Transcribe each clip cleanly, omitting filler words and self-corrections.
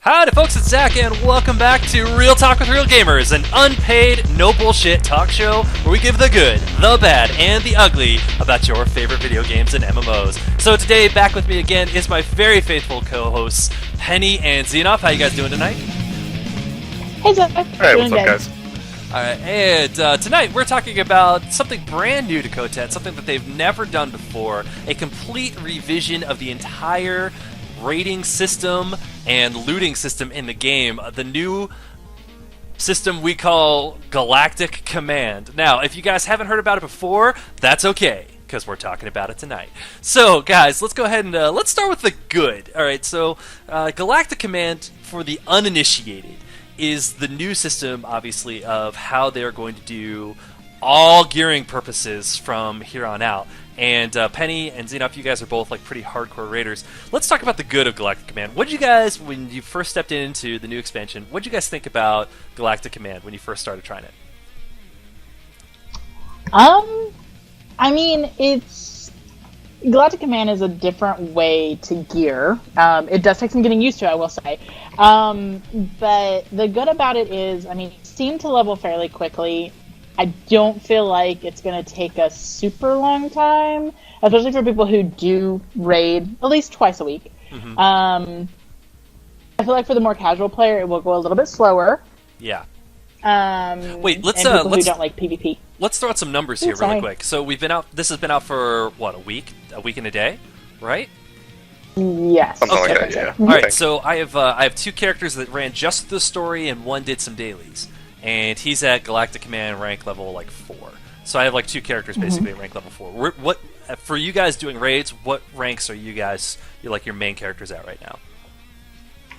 Howdy folks, it's Zach, and welcome back to Real Talk with Real Gamers, an unpaid, no bullshit talk show where we give the good, the bad, and the ugly about your favorite video games and MMOs. So today, back with me again is my very faithful co-hosts, Penny and Xenoff. How you guys doing tonight? Hey Zach. Hey, what's up, guys? Alright, and tonight we're talking about something brand new to Kotet, something that they've never done before, a complete revision of the entire rating system and looting system in the game. The new system we call Galactic Command. Now, if you guys haven't heard about it before, that's okay, because we're talking about it tonight. So, guys, let's go ahead and let's start with the good. Alright, so Galactic Command, for the uninitiated, is the new system, obviously, of how they're going to do all gearing purposes from here on out. And Penny and Xenoff, you guys are both like pretty hardcore raiders. Let's talk about the good of Galactic Command. What did you guys, when you first stepped into the new expansion, what did you guys think about Galactic Command when you first started trying it? I mean, Galactic Command is a different way to gear. It does take some getting used to, I will say. But the good about it is, I mean, it seemed to level fairly quickly. I don't feel like it's going to take a super long time, especially for people who do raid at least twice a week. Mm-hmm. I feel like for the more casual player, it will go a little bit slower. Yeah. Wait, let's who don't like PvP. Let's throw out some numbers here really quick. So we've been out. This has been out for what, a week and a day, right? Yes. Something like that, yeah. All right. So I have two characters that ran just the story, and one did some dailies. And he's at Galactic Command rank level like 4. So I have like two characters basically at rank level 4. What for you guys doing raids? What ranks are you guys your main characters at right now?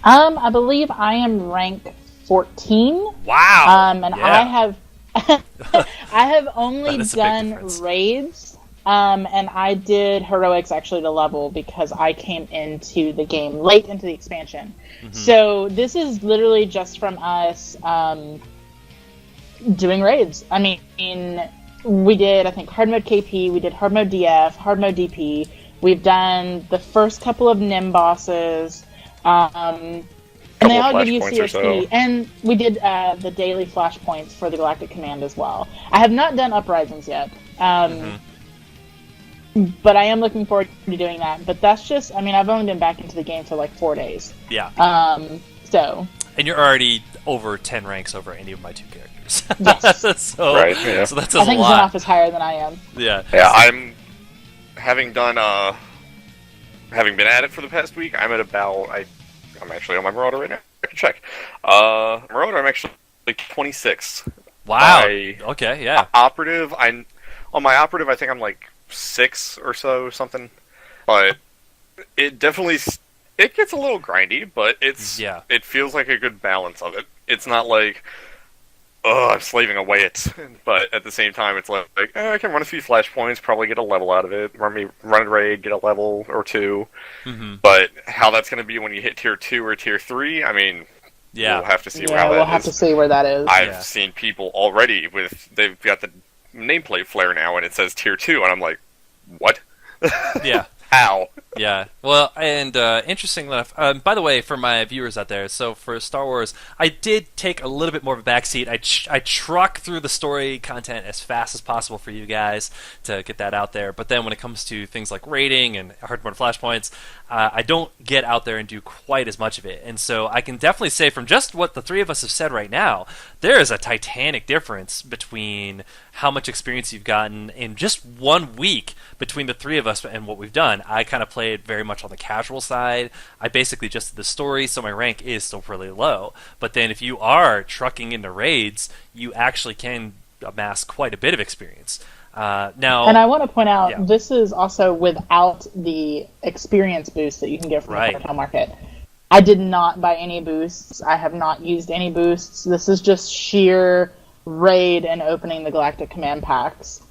I believe I am rank 14. Wow. And yeah. I have only done raids. And I did heroics actually to level because I came into the game late into the expansion. Mm-hmm. So this is literally just from us doing raids. I mean, we did, I think, hard mode KP, we did hard mode DF, hard mode DP. We've done the first couple of NIM bosses. And they all give you CSP. And we did the daily flashpoints for the Galactic Command as well. I have not done Uprisings yet. But I am looking forward to doing that. But that's just, I mean, I've only been back into the game for like 4 days. Yeah. So. And you're already over 10 ranks over any of my two characters. Yes. So, right, yeah. So that says I think a lot. Xenoff is higher than I am. Yeah. Yeah, I'm having done having been at it for the past week. I'm at about I'm actually on my Marauder right now. I can check. Marauder, I'm actually like 26. Wow. Okay. Yeah. Operative, on my operative, I think I'm like 6 or so, something. But it definitely it gets a little grindy, but it feels like a good balance of it. It's not like, oh, I'm slaving away it, but at the same time, it's like I can run a few flashpoints, probably get a level out of it, run a raid, get a level or two. Mm-hmm. But how that's going to be when you hit tier 2 or tier 3, I mean, we'll have to see where that is. We'll have to see where that is. I've seen people already they've got the nameplate flare now, and it says tier 2, and I'm like, what? Yeah. How? Yeah. Well, and interesting enough, by the way, for my viewers out there, so for Star Wars, I did take a little bit more of a backseat. I truck through the story content as fast as possible for you guys to get that out there. But then when it comes to things like rating and hard mode flashpoints, I don't get out there and do quite as much of it. And so I can definitely say from just what the three of us have said right now, there is a titanic difference between how much experience you've gotten in just 1 week between the three of us and what we've done. I kind of played very much on the casual side. I basically just did the story, so my rank is still really low. But then if you are trucking into raids, you actually can amass quite a bit of experience. Now, and I want to point out, this is also without the experience boost that you can get from the Hotel Market. I did not buy any boosts. I have not used any boosts. This is just sheer raid and opening the Galactic Command packs.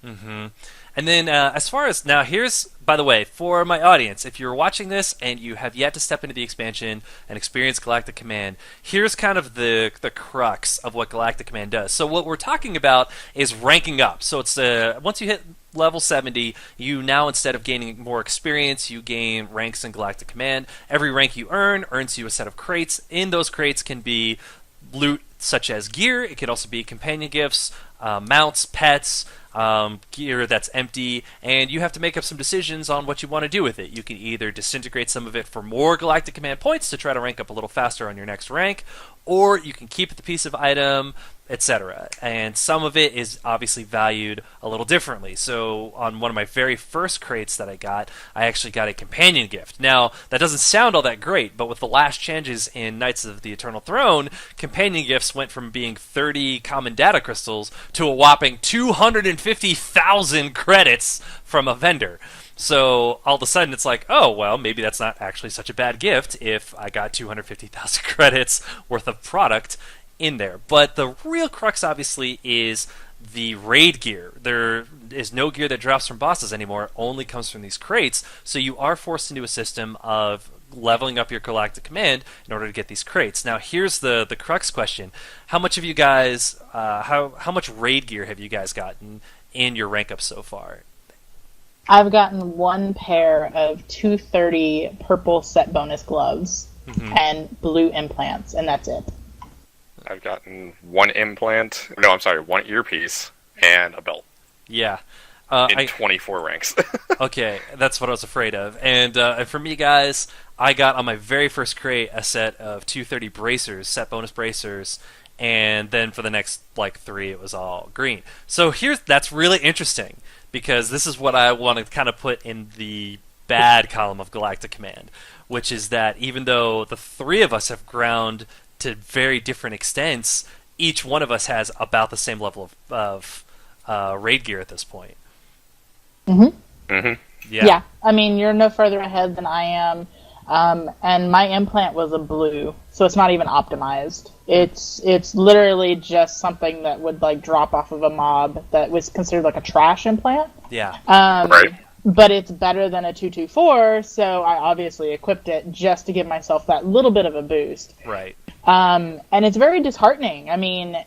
Mm-hmm. And then as far as now, here's, by the way, for my audience, if you're watching this and you have yet to step into the expansion and experience Galactic Command, here's kind of the crux of what Galactic Command does. So what we're talking about is ranking up. So it's once you hit level 70, you now, instead of gaining more experience, you gain ranks in Galactic Command. Every rank you earn earns you a set of crates. In those crates can be loot such as gear. It could also be companion gifts, mounts, pets, gear that's empty, and you have to make up some decisions on what you want to do with it. You can either disintegrate some of it for more Galactic Command points to try to rank up a little faster on your next rank, or you can keep the piece of item, etc. And some of it is obviously valued a little differently. So on one of my very first crates that I actually got a companion gift. Now, that doesn't sound all that great, but with the last changes in Knights of the Eternal Throne, companion gifts went from being 30 common data crystals to a whopping 250,000 credits from a vendor. So all of a sudden it's like, oh, well, maybe that's not actually such a bad gift if I got 250,000 credits worth of product in there. But the real crux, obviously, is the raid gear. There is no gear that drops from bosses anymore. It only comes from these crates. So you are forced into a system of leveling up your Galactic Command in order to get these crates. Now, here's the crux question. How much of you guys, how much raid gear have you guys gotten in your rank up so far? I've gotten one pair of 230 purple set bonus gloves and blue implants, and that's it. I've gotten one earpiece and a belt. Yeah. In 24 ranks. Okay, that's what I was afraid of. And for me, guys, I got on my very first crate a set of 230 bracers, set bonus bracers, and then for the next, 3, it was all green. So that's really interesting, because this is what I want to kind of put in the bad column of Galactic Command, which is that even though the three of us have ground to very different extents, each one of us has about the same level of raid gear at this point. Yeah. I mean, you're no further ahead than I am. And my implant was a blue, so it's not even optimized. It's literally just something that would drop off of a mob that was considered a trash implant. Yeah. Right. But it's better than a 224, so I obviously equipped it just to give myself that little bit of a boost. Right. And it's very disheartening. I mean,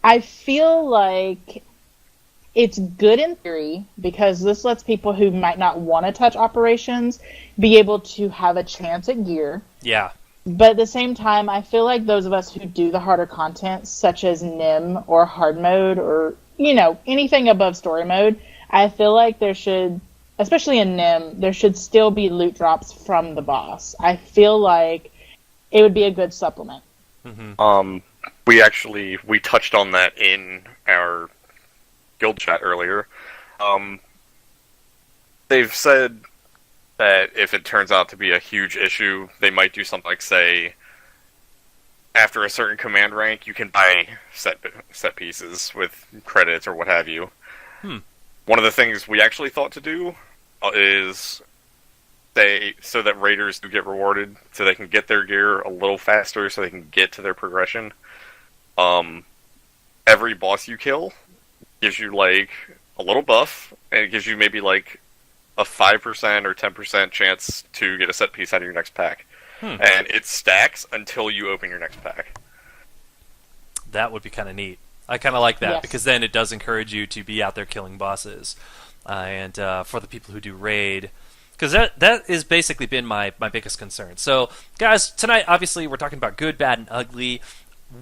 I feel like it's good in theory, because this lets people who might not want to touch operations be able to have a chance at gear. Yeah. But at the same time, I feel like those of us who do the harder content, such as NIM or hard mode or, anything above story mode, I feel like there should, especially in NIM, there should still be loot drops from the boss. I feel like it would be a good supplement. We touched on that in our guild chat earlier. They've said that if it turns out to be a huge issue, they might do something like, say, after a certain command rank, you can buy set pieces with credits or what have you. One of the things we actually thought to do is so that raiders do get rewarded, so they can get their gear a little faster, so they can get to their progression. Every boss you kill gives you a little buff, and it gives you maybe a 5% or 10% chance to get a set piece out of your next pack. And it stacks until you open your next pack. That would be kind of neat. I kind of like that, yes, because then it does encourage you to be out there killing bosses. And for the people who do raid, because that has basically been my biggest concern. So, guys, tonight, obviously, we're talking about good, bad, and ugly.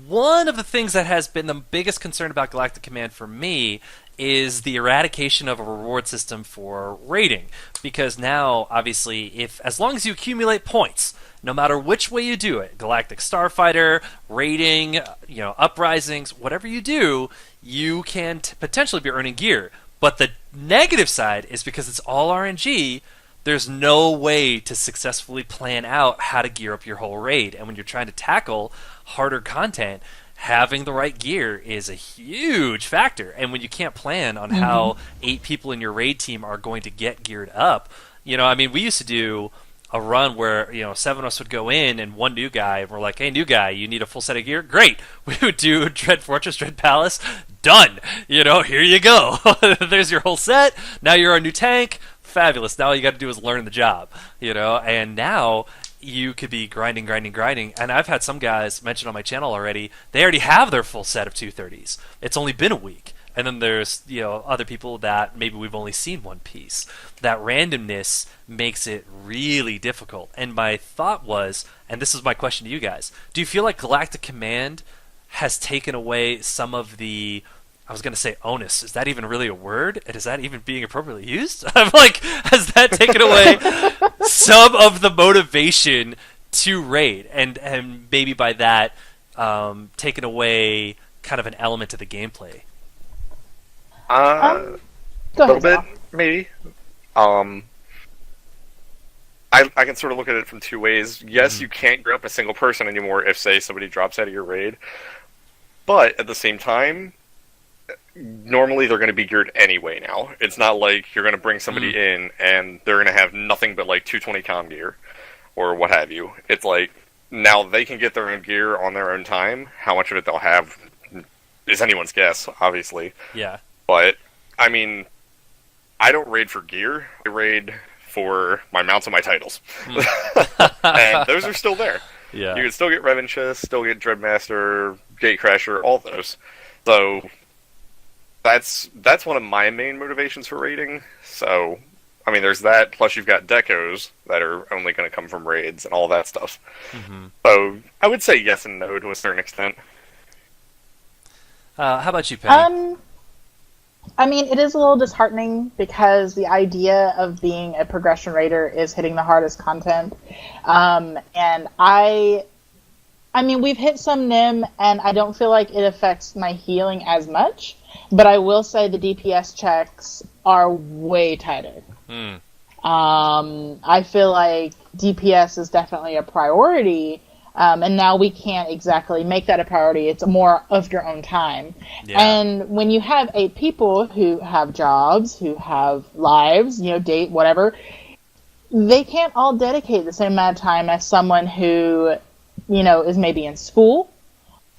One of the things that has been the biggest concern about Galactic Command for me is the eradication of a reward system for raiding. Because now, obviously, as long as you accumulate points, no matter which way you do it, Galactic Starfighter, raiding, uprisings, whatever you do, you can potentially be earning gear. But the negative side is, because it's all RNG, there's no way to successfully plan out how to gear up your whole raid. And when you're trying to tackle harder content, having the right gear is a huge factor. And when you can't plan on how 8 people in your raid team are going to get geared up, we used to do a run where 7 of us would go in and one new guy, and we're like, hey, new guy, you need a full set of gear? Great. We would do Dread Fortress, Dread Palace, done. Here you go. There's your whole set. Now you're a new tank. Fabulous. Now all you got to do is learn the job. And now you could be grinding, and I've had some guys mention on my channel already, they already have their full set of 230s. It's only been a week. And then there's other people that maybe we've only seen one piece. That randomness makes it really difficult. And my thought was, and this is my question to you guys, do you feel like Galactic Command has taken away some of the, I was going to say onus, is that even really a word? And is that even being appropriately used? I'm like, has that taken away some of the motivation to raid? And maybe by that, taken away kind of an element of the gameplay? A little bit, maybe. I can sort of look at it from two ways. Yes, you can't gear up a single person anymore if, say, somebody drops out of your raid. But at the same time, normally they're going to be geared anyway now. It's not like you're going to bring somebody in and they're going to have nothing but like 220 comm gear or what have you. It's like, now they can get their own gear on their own time. How much of it they'll have is anyone's guess, obviously. Yeah. But, I mean, I don't raid for gear. I raid for my mounts and my titles. And those are still there. Yeah. You can still get Revan Chest, still get Dreadmaster, Gatecrasher, all those. So, that's one of my main motivations for raiding. So, I mean, there's that, plus you've got decos that are only going to come from raids and all that stuff. So, I would say yes and no to a certain extent. How about you, Penny? I mean, it is a little disheartening because the idea of being a progression raider is hitting the hardest content. And I mean, we've hit some NIM, and I don't feel like it affects my healing as much. But I will say the DPS checks are way tighter. I feel like DPS is definitely a priority. And now we can't exactly make that a priority. It's more of your own time. Yeah. And when you have 8 people who have jobs, who have lives, date, whatever, they can't all dedicate the same amount of time as someone who, is maybe in school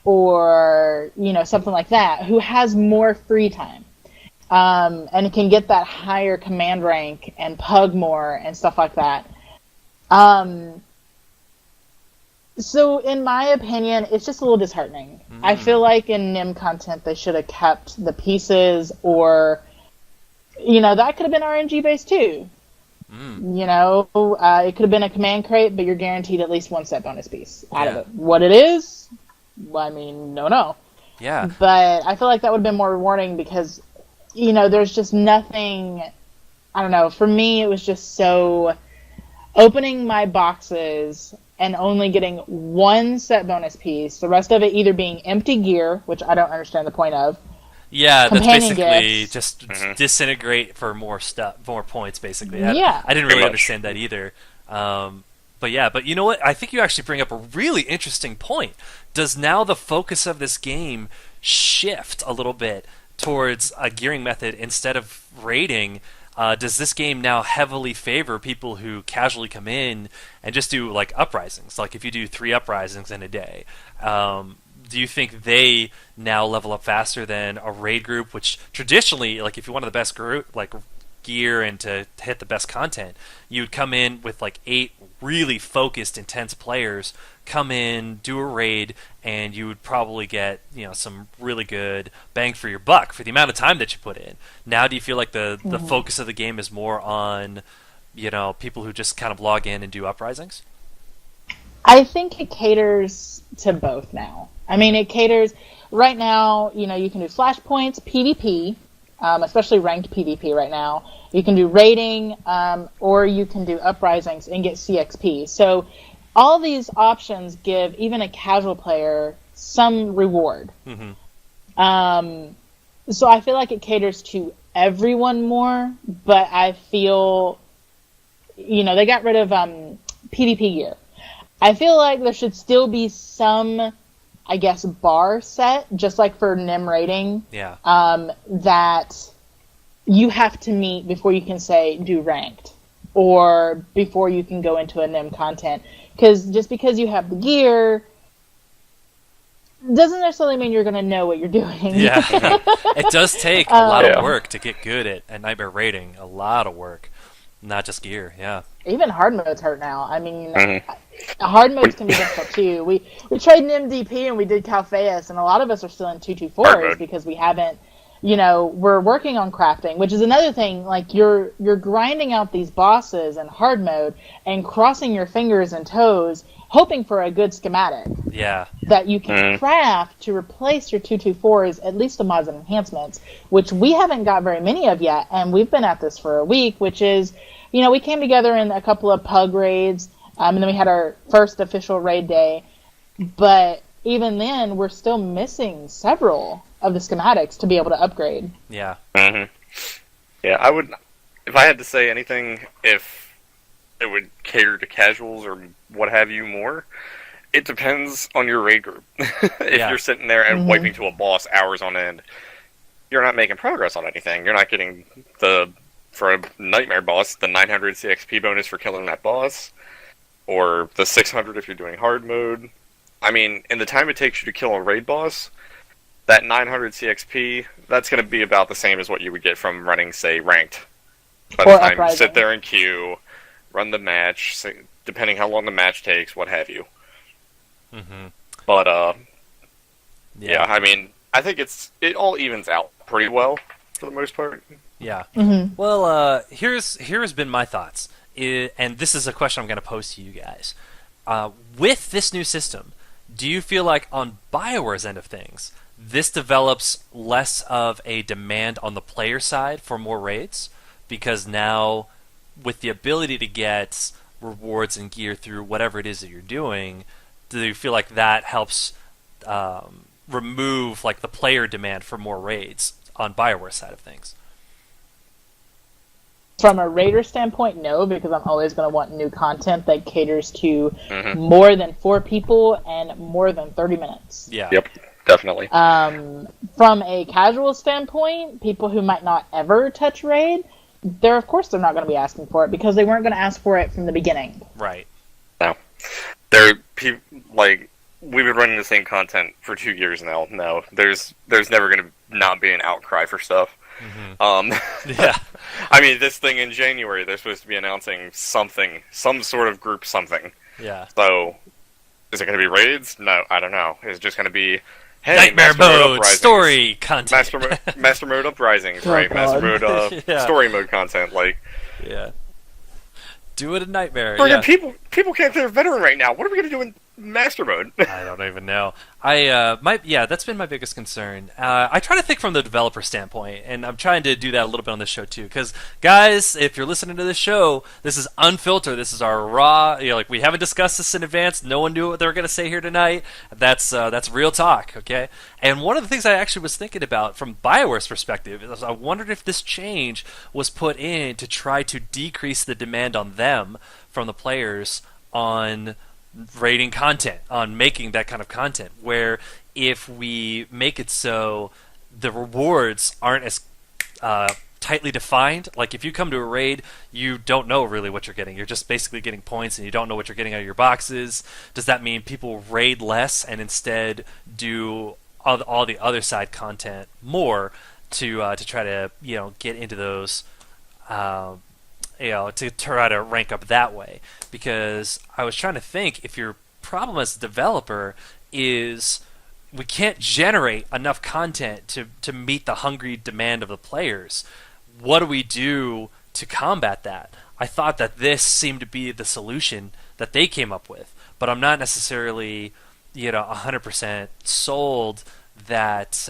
or, something like that, who has more free time. And can get that higher command rank and pug more and stuff like that. So, in my opinion, it's just a little disheartening. I feel like in NIM content, they should have kept the pieces, or, that could have been RNG based too. It could have been a command crate, but you're guaranteed at least one set bonus piece out of it. What it is, I mean, no. Yeah. But I feel like that would have been more rewarding because, there's just nothing, I don't know, for me, it was just so, opening my boxes and only getting one set bonus piece, the rest of it either being empty gear, which I don't understand the point of. Yeah, that's basically just disintegrate for more stuff, more points, basically. I didn't really understand that either. But you know what? I think you actually bring up a really interesting point. Does now the focus of this game shift a little bit towards a gearing method instead of raiding? Does this game now heavily favor people who casually come in and just do like uprisings? Like if you do 3 uprisings in a day, do you think they now level up faster than a raid group, which traditionally, like if you wanted the best group, like gear and to hit the best content, you would come in with like 8 really focused, intense players, come in, do a raid, and you would probably get some really good bang for your buck for the amount of time that you put in. Now, do you feel like the focus of the game is more on people who just kind of log in and do uprisings? I think it caters to both now. I mean, it caters right now. You can do flashpoints, PvP, especially ranked PvP right now. You can do raiding, or you can do uprisings and get CXP. So all these options give even a casual player some reward. So I feel like it caters to everyone more, but I feel, they got rid of PvP gear. I feel like there should still be some, I guess, bar set, just like for NIM rating, that you have to meet before you can say do ranked. or before you can go into a NIM content. Because just because you have the gear doesn't necessarily mean you're going to know what you're doing. Yeah, it does take a lot of work to get good at Nightmare raiding. A lot of work, not just gear. Yeah. Even hard modes hurt now. I mean, hard modes can be difficult too. We tried NIMDP and we did Calpheus, and a lot of us are still in 224s because we haven't, we're working on crafting, which is another thing. Like you're grinding out these bosses in hard mode and crossing your fingers and toes, hoping for a good schematic. Yeah. That you can craft to replace your 224s, at least the mods and enhancements, which we haven't got very many of yet, and we've been at this for a week, which is, we came together in a couple of pug raids, and then we had our first official raid day, but even then, we're still missing several of the schematics to be able to upgrade. Yeah. Mm-hmm. Yeah, I would, if I had to say anything, if it would cater to casuals or what have you more, it depends on your raid group. If you're sitting there and wiping to a boss hours on end, you're not making progress on anything. You're not getting for a Nightmare boss, the 900 CXP bonus for killing that boss, or the 600 if you're doing hard mode. I mean, in the time it takes you to kill a raid boss, that 900 CXP, that's going to be about the same as what you would get from running, say, ranked. By the time you sit there and queue, run the match, depending how long the match takes, what have you. Mm-hmm. But, yeah, I mean, I think it all evens out pretty well, for the most part. Yeah. Mm-hmm. Well, here's been my thoughts, and this is a question I'm going to pose to you guys. With this new system, do you feel like on BioWare's end of things, this develops less of a demand on the player side for more raids? Because now, with the ability to get rewards and gear through whatever it is that you're doing, do you feel like that helps remove like the player demand for more raids on BioWare's side of things? From a raider standpoint, no, because I'm always going to want new content that caters to more than 4 people and more than 30 minutes. Yeah. Yep, definitely. From a casual standpoint, people who might not ever touch raid, they're not going to be asking for it because they weren't going to ask for it from the beginning. Right. No. We've been running the same content for 2 years now. No, there's never going to not be an outcry for stuff. Mm-hmm. Yeah. I mean, this thing in January, they're supposed to be announcing something, some sort of group something. Yeah. So, is it going to be raids? No, I don't know. It's just going to be, hey, Nightmare mode, story content. Master mode uprisings, right? God. Master mode, story mode content, Yeah. Do it in Nightmare. People can't play Veteran right now. What are we going to do in Master mode? I don't even know. That's been my biggest concern. I try to think from the developer standpoint, and I'm trying to do that a little bit on this show too. Because guys, if you're listening to this show, this is unfiltered. This is our raw. We haven't discussed this in advance. No one knew what they were going to say here tonight. That's real talk, okay? And one of the things I actually was thinking about from BioWare's perspective is I wondered if this change was put in to try to decrease the demand on them from the players on rating content, on making that kind of content, where if we make it so the rewards aren't as tightly defined, like if you come to a raid, you don't know really what you're getting. You're just basically getting points and you don't know what you're getting out of your boxes. Does that mean people raid less and instead do all the other side content more to try to get into those to try to rank up that way? Because I was trying to think, if your problem as a developer is we can't generate enough content to meet the hungry demand of the players, what do we do to combat that? I thought that this seemed to be the solution that they came up with, but I'm not necessarily 100% sold that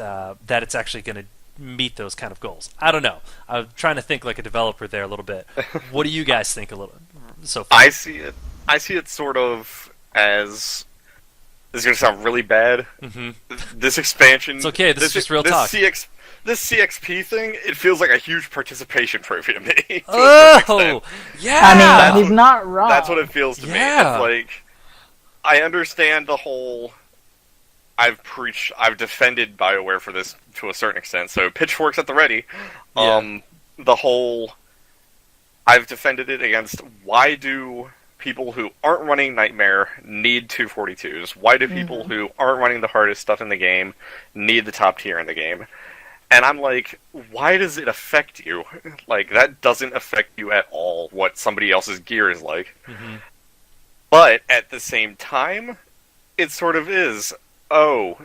it's actually going to meet those kind of goals. I don't know. I'm trying to think like a developer there a little bit. What do you guys think a little so far? I see it sort of as, this is going to sound really bad. Mm-hmm. This expansion... It's okay, this is just real talk. This CXP thing, it feels like a huge participation trophy to me. Oh! Yeah! I mean, he's not wrong. That's what it feels to me. It's like, I understand the whole... I've defended BioWare for this to a certain extent, so pitchforks at the ready. Yeah. The whole, I've defended it against why do people who aren't running Nightmare need 242s? Why do people who aren't running the hardest stuff in the game need the top tier in the game? And I'm like, why does it affect you? Like, that doesn't affect you at all, what somebody else's gear is like. But at the same time, it sort of is, oh,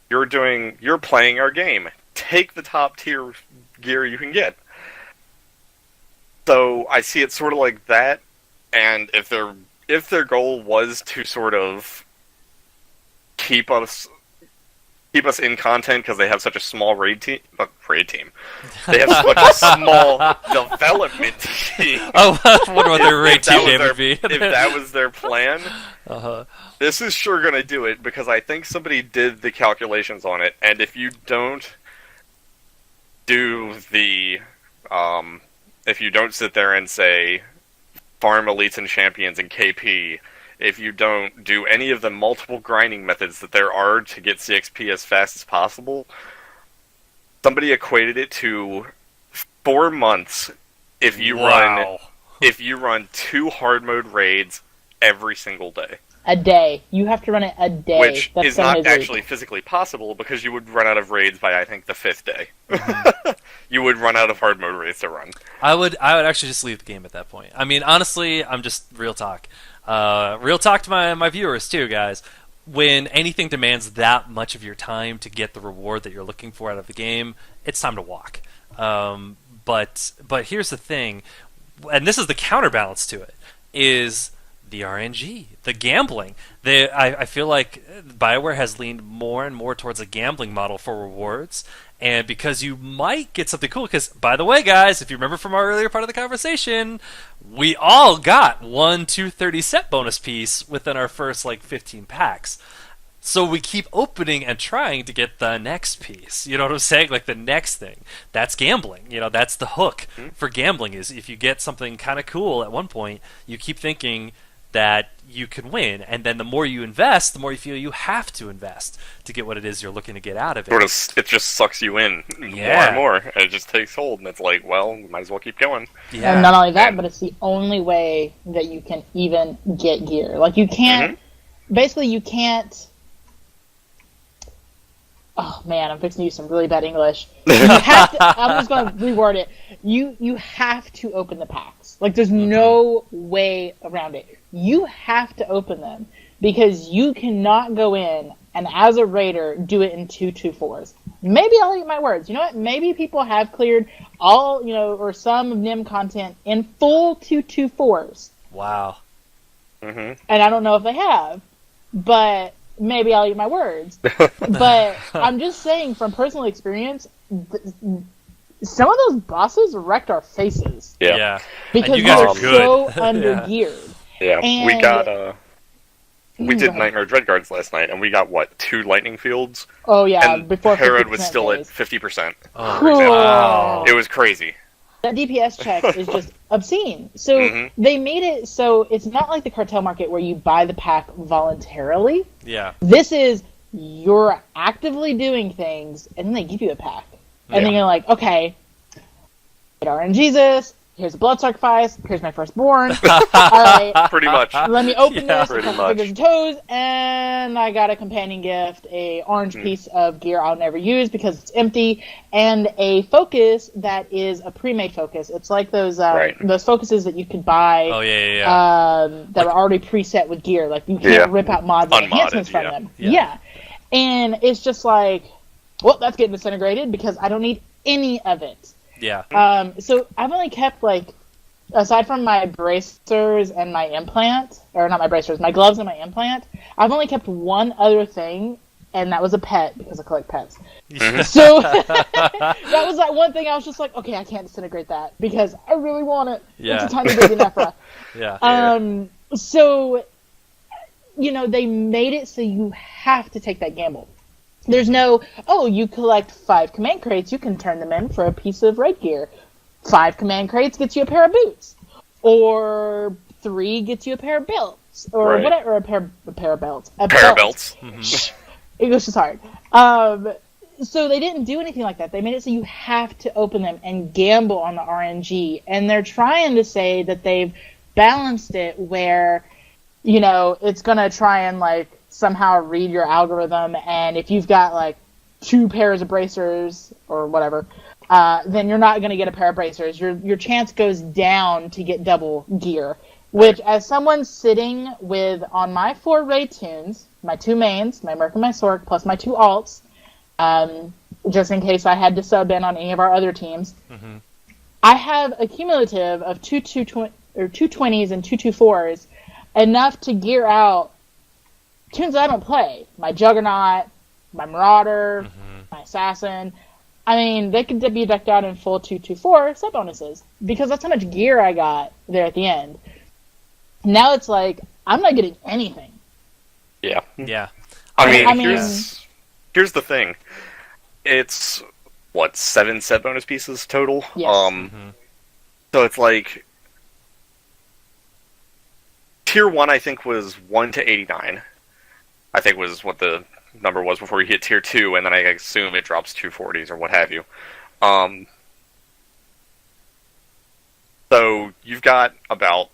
you're playing our game. Take the top tier gear you can get. So I see it sort of like that, and if their goal was to sort of keep us in content because they have such a small raid team. They have such a small development team. Oh, I wonder what their raid team name would be. If that was their plan, this is sure going to do it, because I think somebody did the calculations on it, and if you don't do the... if you don't sit there and say, farm elites and champions and KP... If you don't do any of the multiple grinding methods that there are to get CXP as fast as possible, somebody equated it to 4 months if you run 2 hard mode raids every single day. A day. You have to run it a day. Which is not actually physically possible, because you would run out of raids by, I think, the 5th day. You would run out of hard mode raids to run. I would actually just leave the game at that point. I mean, honestly, I'm just real talk. Real talk to my viewers too, guys. When anything demands that much of your time to get the reward that you're looking for out of the game, it's time to walk. But here's the thing, and this is the counterbalance to it, is the RNG, the gambling. I feel like BioWare has leaned more and more towards a gambling model for rewards, and because you might get something cool, because, by the way, guys, if you remember from our earlier part of the conversation, we all got 1 230 set bonus piece within our first, 15 packs. So we keep opening and trying to get the next piece. You know what I'm saying? Like, the next thing. That's gambling. You know, that's the hook for gambling, is if you get something kind of cool at one point, you keep thinking that you can win, and then the more you invest, the more you feel you have to invest to get what it is you're looking to get out of it. It just sucks you in more and more, and it just takes hold, and it's like, well, we might as well keep going. Yeah. And not only that, but it's the only way that you can even get gear. Like, you can't, basically you can't, oh man, I'm fixing to use some really bad English. You have to, I'm just going to reword it. You have to open the packs. Like, there's no way around it. You have to open them, because you cannot go in and, as a raider, do it in 224s. Maybe I'll eat my words. You know what? Maybe people have cleared all, or some of NIM content in full 224s. Wow. And I don't know if they have, but maybe I'll eat my words. But I'm just saying, from personal experience, some of those bosses wrecked our faces. Yeah. Because we were so under-geared. Yeah, and we did Nightmare Dreadguards last night, and we got, 2 lightning fields? Oh, yeah, and before Herod was still phase. at 50%. Oh, for example. wow. It was crazy. That DPS check is just obscene. So they made it so it's not like the cartel market where you buy the pack voluntarily. Yeah. This is, you're actively doing things, and then they give you a pack. And then you're like, okay, RNGesus, here's a blood sacrifice, here's my firstborn. Alright. Pretty much. Let me open this, pretty a couple much. fingers and toes, and I got a companion gift, a orange piece of gear I'll never use because it's empty, and a focus that is a pre-made focus. It's like those focuses that you could buy that are already preset with gear. Like, you can't rip out mods and enhancements from them. Yeah. And it's just like, well, that's getting disintegrated because I don't need any of it. Yeah. So I've only kept, aside from my bracers and my implant, or not my bracers, my gloves and my implant, I've only kept one other thing, and that was a pet, because I collect pets. So that was that one thing I was just like, okay, I can't disintegrate that, because I really want it. Yeah. It's a tiny baby Nephra. So, they made it so you have to take that gamble. There's no, you collect 5 command crates, you can turn them in for a piece of raid gear. 5 command crates gets you a pair of boots. Or 3 gets you a pair of belts. Or whatever, or a pair of belts. A pair of belts. English is hard. So they didn't do anything like that. They made it so you have to open them and gamble on the RNG. And they're trying to say that they've balanced it where, you know, it's going to try and, like, somehow read your algorithm. And if you've got, like, 2 pairs of bracers or whatever, then you're not going to get a pair of bracers. Your chance goes down to get double gear. Which, as someone sitting with, on my 4 raid tunes, my 2 mains, my Merc and my Sork, plus my 2 alts, just in case I had to sub in on any of our other teams, I have a cumulative of 2 220s and 2 224s, enough to gear out tunes that I don't play. My Juggernaut, my Marauder, my Assassin. I mean, they could be decked out in full 224 sub bonuses, because that's how much gear I got there at the end. Now it's like, I'm not getting anything. Yeah. Yeah. I mean, here's the thing. It's, what, 7 set bonus pieces total? Yes. So it's like, Tier 1, I think, was 1 to 89. I think was what the number was before you hit Tier 2, and then I assume it drops 240s or what have you. So you've got about,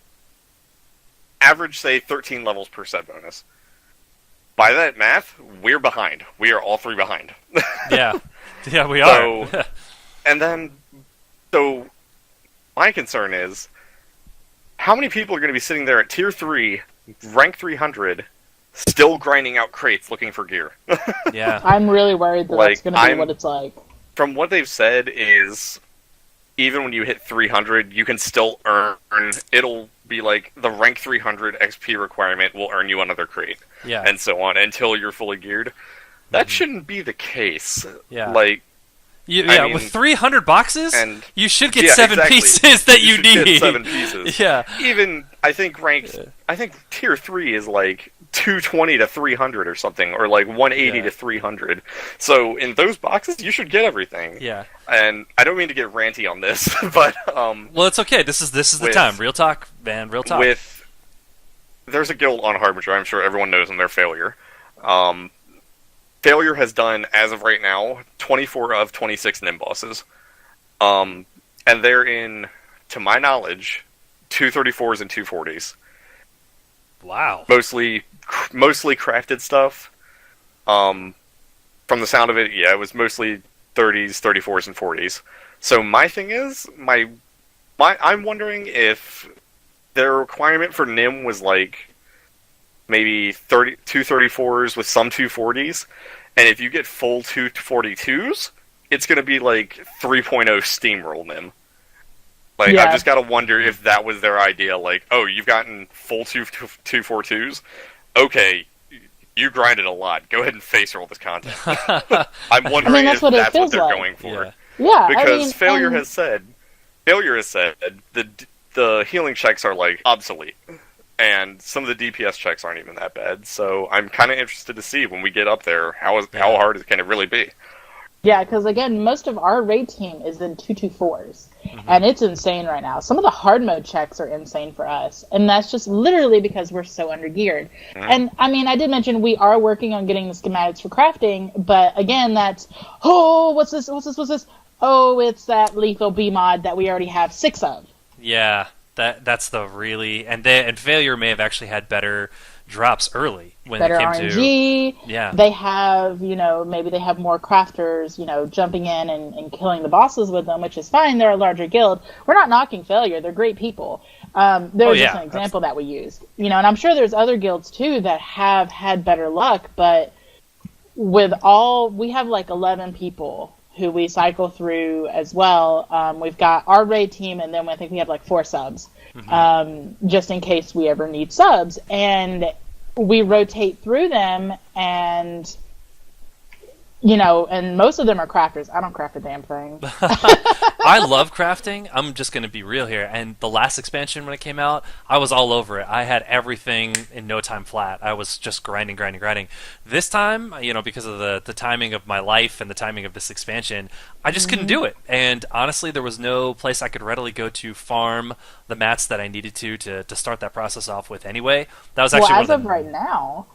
average, say, 13 levels per set bonus. By that math, we're behind. We are all 3 behind. Yeah. Yeah, we are. So, and then, so, my concern is, how many people are going to be sitting there at Tier 3, rank 300, still grinding out crates looking for gear? Yeah. I'm really worried that that's going to be what it's like. From what they've said is, even when you hit 300, you can still earn, it'll be like, the rank 300 XP requirement will earn you another crate. Yeah. And so on, until you're fully geared. That shouldn't be the case. Yeah. Like, I mean, with 300 boxes, you should get 7 exactly. pieces that you need. Get 7 pieces. Yeah. Even, I think Tier 3 is like 220 to 300 or something, or like 180 to 300. So in those boxes, you should get everything. Yeah. And I don't mean to get ranty on this, but well, it's okay. This is the time. Real talk, man. Real talk. There's a guild on Harbinger. I'm sure everyone knows them. They're Failure. Failure has done, as of right now, 24 of 26 NIM bosses. And they're in, to my knowledge, 234s and 240s. Wow. Mostly crafted stuff. From the sound of it, yeah, it was mostly 30s, 34s, and 40s. So my thing is, I'm wondering if their requirement for NIM was like maybe 234s with some 240s, and if you get full 242s, it's going to be like 3.0 steamroll NIM. Like, I've just got to wonder if that was their idea. Like, oh, you've gotten full 242s? Okay, you grinded a lot. Go ahead and face roll this content. I'm wondering if that's what they're going for. Yeah, because Failure has said the healing checks are, like, obsolete. And some of the DPS checks aren't even that bad. So I'm kind of interested to see when we get up there, how hard can it really be? Yeah, because again, most of our raid team is in 224s, and it's insane right now. Some of the hard mode checks are insane for us, and that's just literally because we're so undergeared. And I mean, I did mention we are working on getting the schematics for crafting, but again, that's what's this? Oh, it's that lethal B mod that we already have 6 of. Yeah, that's the really and Failure may have actually had better drops early when better it came RNG. They have, maybe they have more crafters, jumping in and killing the bosses with them, which is fine. They're a larger guild. We're not knocking Failure. They're great people. There's just an example that we used. And I'm sure there's other guilds too that have had better luck, but we have like 11 people who we cycle through as well. We've got our raid team, and then I think we have like 4 subs, just in case we ever need subs. And we rotate through them, and and most of them are crafters. I don't craft a damn thing. I love crafting. I'm just going to be real here. And the last expansion, when it came out, I was all over it. I had everything in no time flat. I was just grinding. This time, because of the timing of my life and the timing of this expansion, I just couldn't do it. And honestly, there was no place I could readily go to farm the mats that I needed to start that process off with anyway. That was actually as of right now.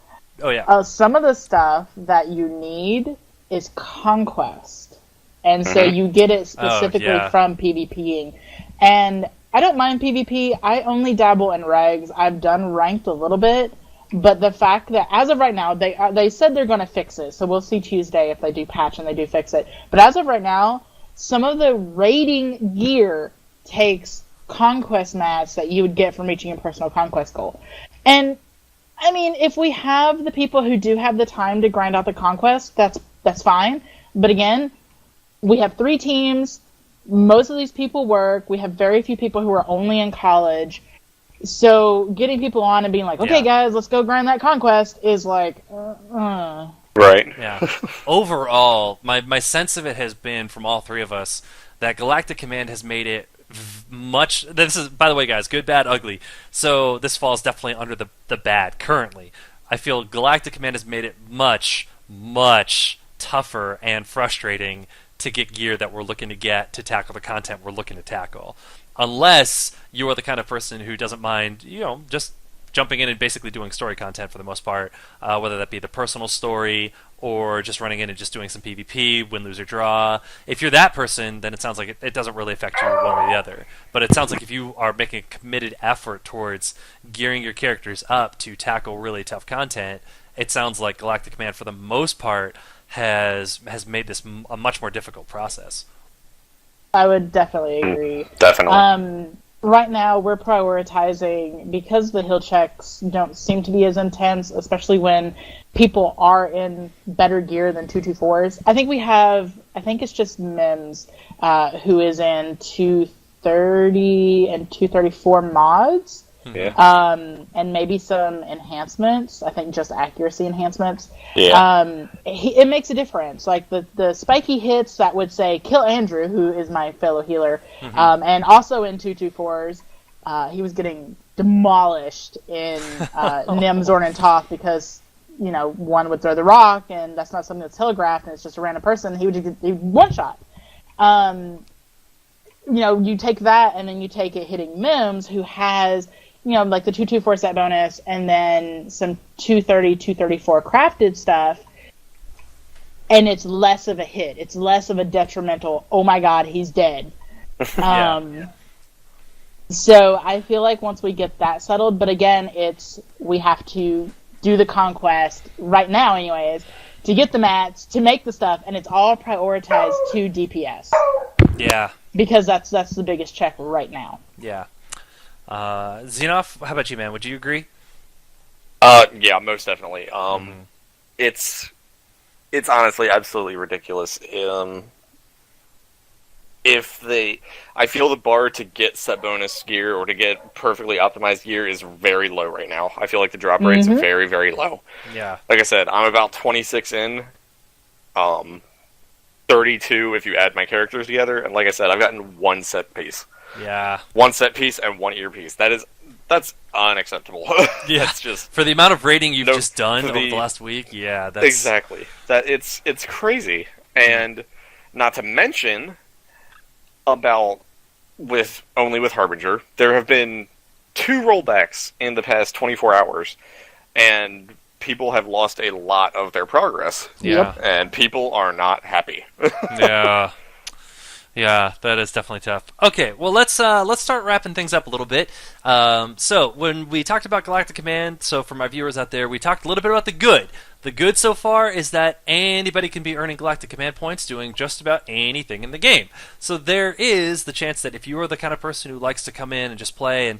Oh, yeah. Some of the stuff that you need is Conquest. And so you get it specifically from PvPing. And I don't mind PvP. I only dabble in regs. I've done ranked a little bit. But the fact that, as of right now, they said they're going to fix it. So we'll see Tuesday if they do patch and they do fix it. But as of right now, some of the raiding gear takes conquest mats that you would get from reaching a personal conquest goal. And, I mean, if we have the people who do have the time to grind out the conquest, that's fine. But again, we have 3 teams. Most of these people work. We have very few people who are only in college. So getting people on and being like, okay, guys, let's go grind that conquest is like, Right. Yeah. Overall, my sense of it has been from all 3 of us that Galactic Command has made it much. This is, by the way, guys, good, bad, ugly. So this falls definitely under the bad currently. I feel Galactic Command has made it much, much tougher and frustrating to get gear that we're looking to get to tackle the content we're looking to tackle. Unless you are the kind of person who doesn't mind, just jumping in and basically doing story content for the most part, whether that be the personal story or just running in and just doing some PvP, win, lose, or draw. If you're that person, then it sounds like it doesn't really affect you one way or the other. But it sounds like if you are making a committed effort towards gearing your characters up to tackle really tough content, it sounds like Galactic Command, for the most part, has made this a much more difficult process. I would definitely agree. Definitely. Right now, we're prioritizing, because the heal checks don't seem to be as intense, especially when people are in better gear than 224s. I think it's just Mims, who is in 230 and 234 mods. Yeah. And maybe some enhancements. I think just accuracy enhancements. Yeah. It makes a difference. Like the spiky hits that would say kill Andrew, who is my fellow healer, and also in 224s, he was getting demolished in Nim, Zorn, and Toph because one would throw the rock, and that's not something that's telegraphed, and it's just a random person. He would just get one shot. You take that, and then you take it hitting Mims, who has like the 224 set bonus, and then some 230, 234 crafted stuff, and it's less of a hit. It's less of a detrimental, oh my god, he's dead. So I feel like once we get that settled, but again, we have to do the conquest, right now anyways, to get the mats, to make the stuff, and it's all prioritized to DPS. Yeah. Because that's the biggest check right now. Yeah. Xenoph, how about you, man? Would you agree? Yeah, most definitely. It's honestly absolutely ridiculous. I feel the bar to get set bonus gear or to get perfectly optimized gear is very low right now. I feel like the drop rate's very, very low. Yeah. Like I said, I'm about 26 in. 32 if you add my characters together, and like I said, I've gotten 1 set piece. Yeah. 1 set piece and 1 earpiece. That's unacceptable. Yeah. That's just for the amount of raiding you've just done over the last week. Yeah, that's exactly. It's crazy, and not to mention with Harbinger, there have been 2 rollbacks in the past 24 hours, and people have lost a lot of their progress. Yeah. And people are not happy. Yeah. Yeah, that is definitely tough. Okay, well let's start wrapping things up a little bit. So when we talked about Galactic Command, so for my viewers out there, we talked a little bit about the good. The good so far is that anybody can be earning Galactic Command points doing just about anything in the game. So there is the chance that if you are the kind of person who likes to come in and just play, and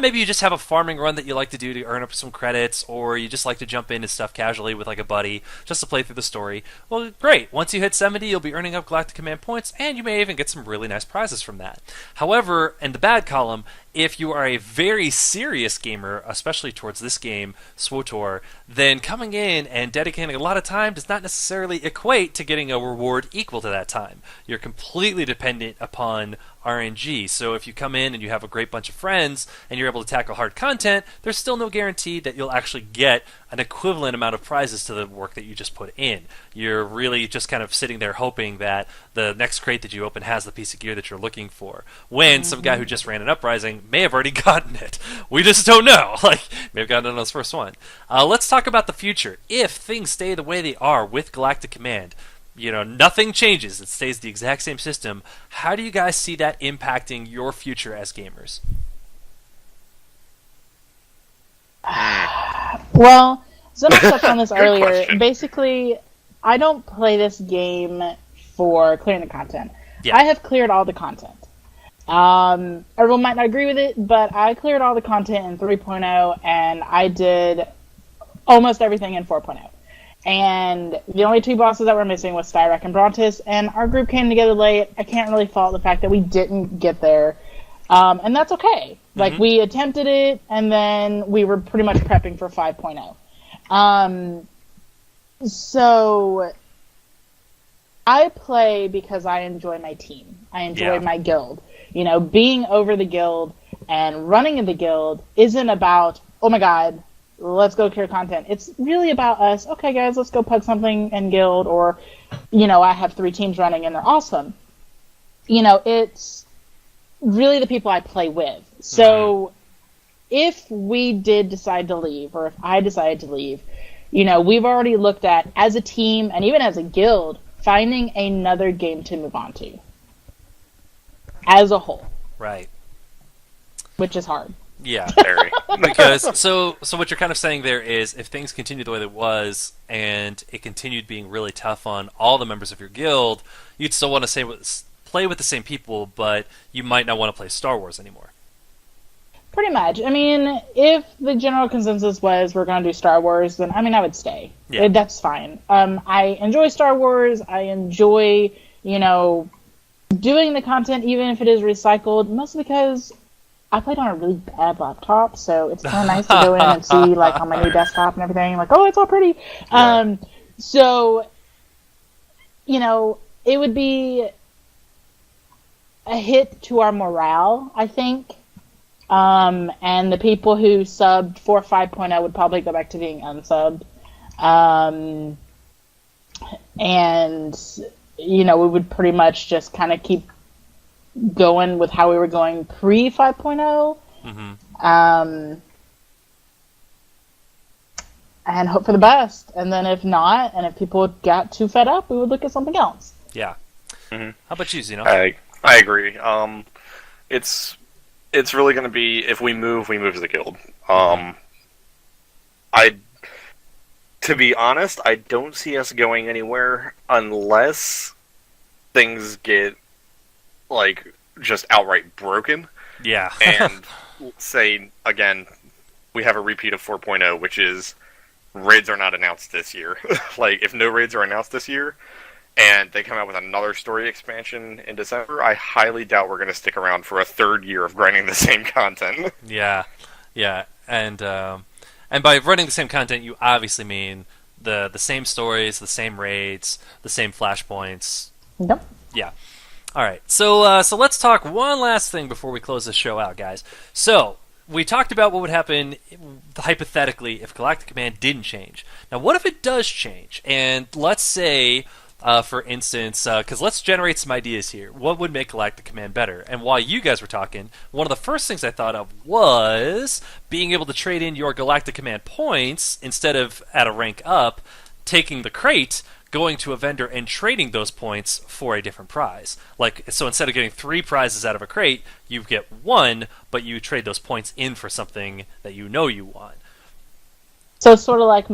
maybe you just have a farming run that you like to do to earn up some credits, or you just like to jump into stuff casually with like a buddy just to play through the story, well, great. Once you hit 70, you'll be earning up Galactic Command points, and you may even get some really nice prizes from that. However, in the bad column, if you are a very serious gamer, especially towards this game, SWTOR, then coming in and dedicating a lot of time does not necessarily equate to getting a reward equal to that time. You're completely dependent upon RNG. So if you come in and you have a great bunch of friends and you're able to tackle hard content, there's still no guarantee that you'll actually get an equivalent amount of prizes to the work that you just put in. You're really just kind of sitting there hoping that the next crate that you open has the piece of gear that you're looking for, when some guy who just ran an uprising may have already gotten it. We just don't know. May have gotten it on his first one. Let's talk about the future. If things stay the way they are with Galactic Command, nothing changes. It stays the exact same system. How do you guys see that impacting your future as gamers? Well, Zona touched on this earlier. Question. Basically, I don't play this game for clearing the content. Yeah. I have cleared all the content. Everyone might not agree with it, but I cleared all the content in 3.0, and I did almost everything in 4.0. And the only two bosses that were missing was Styrek and Brontis, and our group came together late. I can't really fault the fact that we didn't get there, and that's okay. Like, we attempted it, and then we were pretty much prepping for 5.0. So I play because I enjoy my team. I enjoy my guild. Being over the guild and running the guild isn't about, oh my god, let's go clear content. It's really about us. Okay, guys, let's go pug something in guild, or, I have 3 teams running and they're awesome. It's really the people I play with. So if we did decide to leave, or if I decided to leave, we've already looked at, as a team and even as a guild, finding another game to move on to. As a whole. Right. Which is hard. Yeah. Very. Because so what you're kind of saying there is, if things continue the way it was, and it continued being really tough on all the members of your guild, you'd still want to play with the same people, but you might not want to play Star Wars anymore. Pretty much. I mean, if the general consensus was we're going to do Star Wars, then I would stay. Yeah. That's fine. I enjoy Star Wars. I enjoy, doing the content, even if it is recycled, mostly because I played on a really bad laptop, so it's kind of nice to go in and see, like, on my new desktop and everything, like, oh, it's all pretty. Yeah. So, it would be a hit to our morale, I think. And the people who subbed for 5.0 would probably go back to being unsubbed. And, we would pretty much just kind of keep going with how we were going pre 5.0. And hope for the best. And then if not, and if people got too fed up, we would look at something else. Yeah. How about you, Zeno? I agree. It's really going to be, if we move as a guild. To be honest, I don't see us going anywhere unless things get, like, just outright broken. Yeah. And say, again, we have a repeat of 4.0, which is raids are not announced this year. Like, if no raids are announced this year, and they come out with another story expansion in December, I highly doubt we're going to stick around for a third year of grinding the same content. Yeah. And by running the same content, you obviously mean the same stories, the same raids, the same flashpoints. Yep. Yeah. All right. So let's talk one last thing before we close this show out, guys. So we talked about what would happen hypothetically if Galactic Command didn't change. Now, what if it does change? And let's say, for instance, because let's generate some ideas here. What would make Galactic Command better? And while you guys were talking, one of the first things I thought of was being able to trade in your Galactic Command points instead of at a rank up, taking the crate, going to a vendor and trading those points for a different prize. So instead of getting 3 prizes out of a crate, you get 1, but you trade those points in for something that you want. So it's sort of like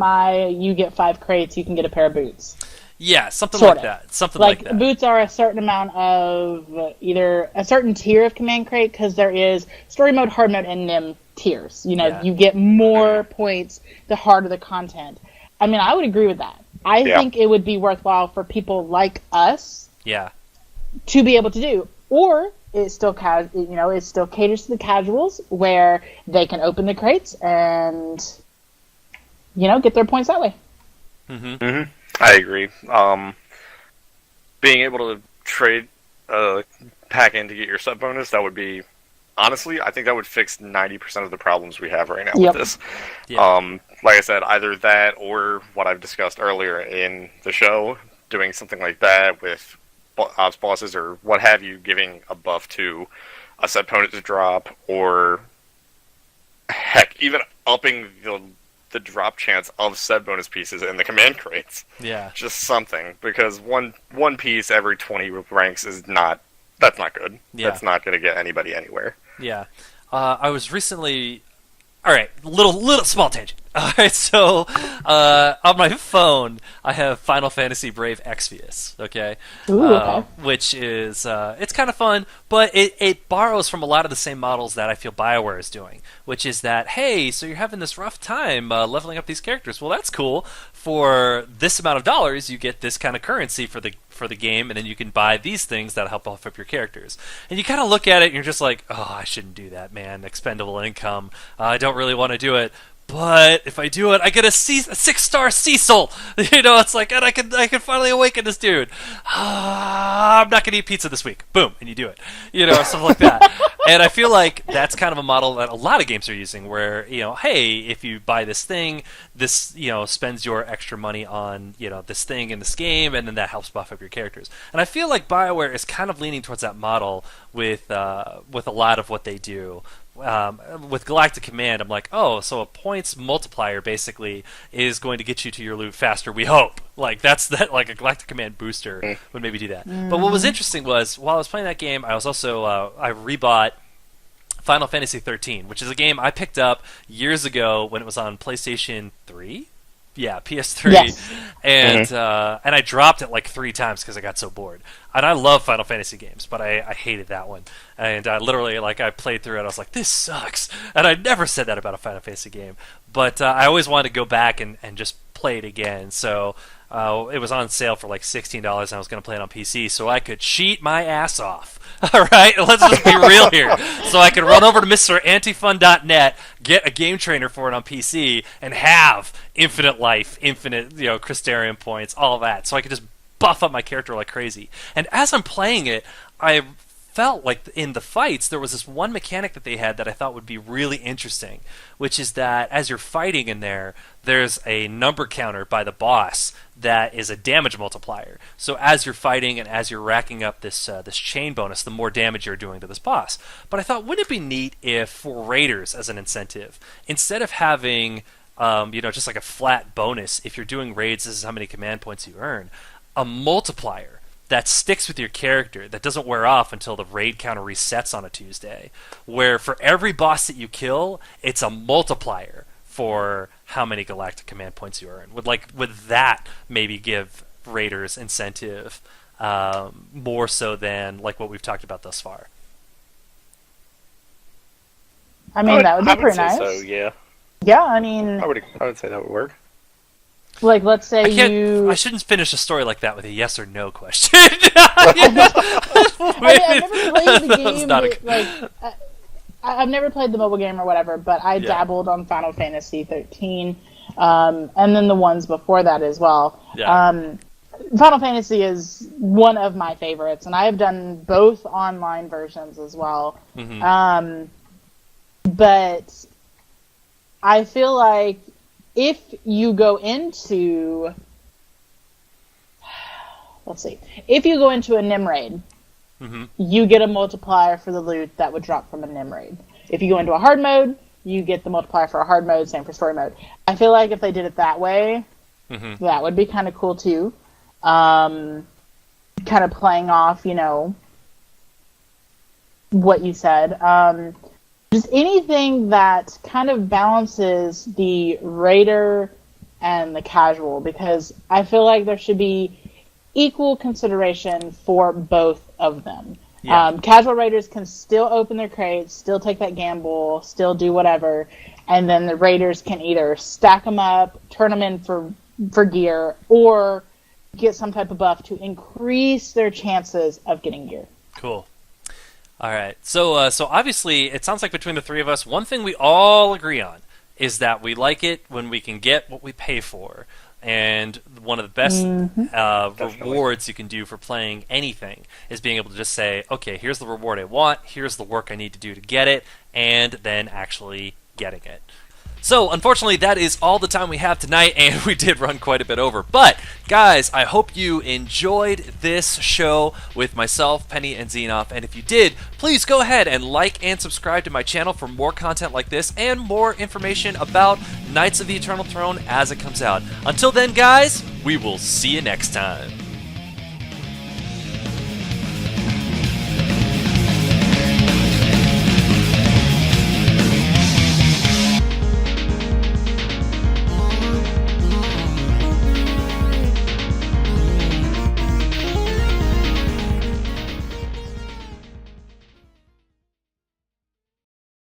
you get 5 crates, you can get a pair of boots. Yeah, something like that. Something like that. Boots are a certain amount of either a certain tier of command crate, because there is story mode, hard mode, and NIM tiers. You get more points the harder the content. I would agree with that. I think it would be worthwhile for people like us to be able to do. Or it still it still caters to the casuals, where they can open the crates and get their points that way. I agree. Being able to trade pack in to get your sub bonus, that would be, honestly, I think that would fix 90% of the problems we have right now with this. Yeah. Like I said, either that or what I've discussed earlier in the show, doing something like that with ops bosses or what have you, giving a buff to a sub opponent to drop, or heck, even upping the the drop chance of said bonus pieces in the command crates. Yeah. Just something, because one piece every 20 ranks is not... That's not good. Yeah. That's not going to get anybody anywhere. Yeah. I was recently... All right, little small tangent. All right, so on my phone, I have Final Fantasy Brave Exvius, okay? Ooh, okay. Which is, it's kind of fun, but it borrows from a lot of the same models that I feel BioWare is doing, which is that, hey, so you're having this rough time leveling up these characters. Well, that's cool. For this amount of dollars, you get this kind of currency for the game, and then you can buy these things that help buff up your characters. And you kind of look at it, and you're just like, oh, I shouldn't do that, man. Expendable income. I don't really want to do it. But if I do it, I get a 6-star Cecil. You know, it's like, and I can finally awaken this dude. I'm not going to eat pizza this week. Boom, and you do it. You know, something like that. And I feel like that's kind of a model that a lot of games are using, where, you know, hey, if you buy this thing, this, you know, spends your extra money on, you know, this thing in this game, and then that helps buff up your characters. And I feel like BioWare is kind of leaning towards that model with a lot of what they do. With Galactic Command, I'm like, oh, so a points multiplier basically is going to get you to your loot faster, we hope. Like, like a Galactic Command booster would maybe do that. But what was interesting was, while I was playing that game, I was also, I rebought Final Fantasy 13, which is a game I picked up years ago when it was on PlayStation 3? Yeah, PS3. Yes. And and I dropped it like 3 times because I got so bored. And I love Final Fantasy games, but I hated that one. And I literally, like, I played through it, I was like, this sucks. And I never said that about a Final Fantasy game. But I always wanted to go back and just play it again. So it was on sale for like $16, and I was going to play it on PC, so I could cheat my ass off. All right, let's just be real here. So I could run over to MrAntifun.net, get a game trainer for it on PC, and have infinite life, infinite, you know, Crystarium points, all of that. So I could just buff up my character like crazy. And as I'm playing it, I felt like in the fights there was this one mechanic that they had that I thought would be really interesting, which is that as you're fighting in there, there's a number counter by the boss that is a damage multiplier. So as you're fighting and as you're racking up this chain bonus, the more damage you're doing to this boss. But I thought, wouldn't it be neat if, for raiders as an incentive, instead of having just like a flat bonus, if you're doing raids, this is how many command points you earn, a multiplier that sticks with your character, that doesn't wear off until the raid counter resets on a Tuesday, where for every boss that you kill, it's a multiplier for how many Galactic Command points you earn. Would that maybe give raiders incentive more so than like what we've talked about thus far? I mean, that would be pretty nice. So, yeah. Yeah, I mean, I would say that would work. Like, let's say I shouldn't finish a story like that with a yes or no question. I've never played the game. I've never played the mobile game or whatever, but I dabbled on Final Fantasy 13, and then the ones before that as well. Yeah. Final Fantasy is one of my favorites, and I have done both online versions as well. Mm-hmm. But I feel like if you go into, if you go into a Nim raid, mm-hmm. you get a multiplier for the loot that would drop from a Nim raid. If you go into a hard mode, you get the multiplier for a hard mode, same for story mode. I feel like if they did it that way, mm-hmm. that would be kind of cool too. Kind of playing off, what you said. Just anything that kind of balances the raider and the casual, because I feel like there should be equal consideration for both of them. Yeah. Casual raiders can still open their crates, still take that gamble, still do whatever, and then the raiders can either stack them up, turn them in for gear, or get some type of buff to increase their chances of getting gear. Cool. All right. So obviously, it sounds like between the three of us, one thing we all agree on is that we like it when we can get what we pay for. And one of the best rewards you can do for playing anything is being able to just say, okay, here's the reward I want, here's the work I need to do to get it, and then actually getting it. So, unfortunately, that is all the time we have tonight, and we did run quite a bit over. But, guys, I hope you enjoyed this show with myself, Penny, and Xenoff. And if you did, please go ahead and like and subscribe to my channel for more content like this and more information about Knights of the Eternal Throne as it comes out. Until then, guys, we will see you next time.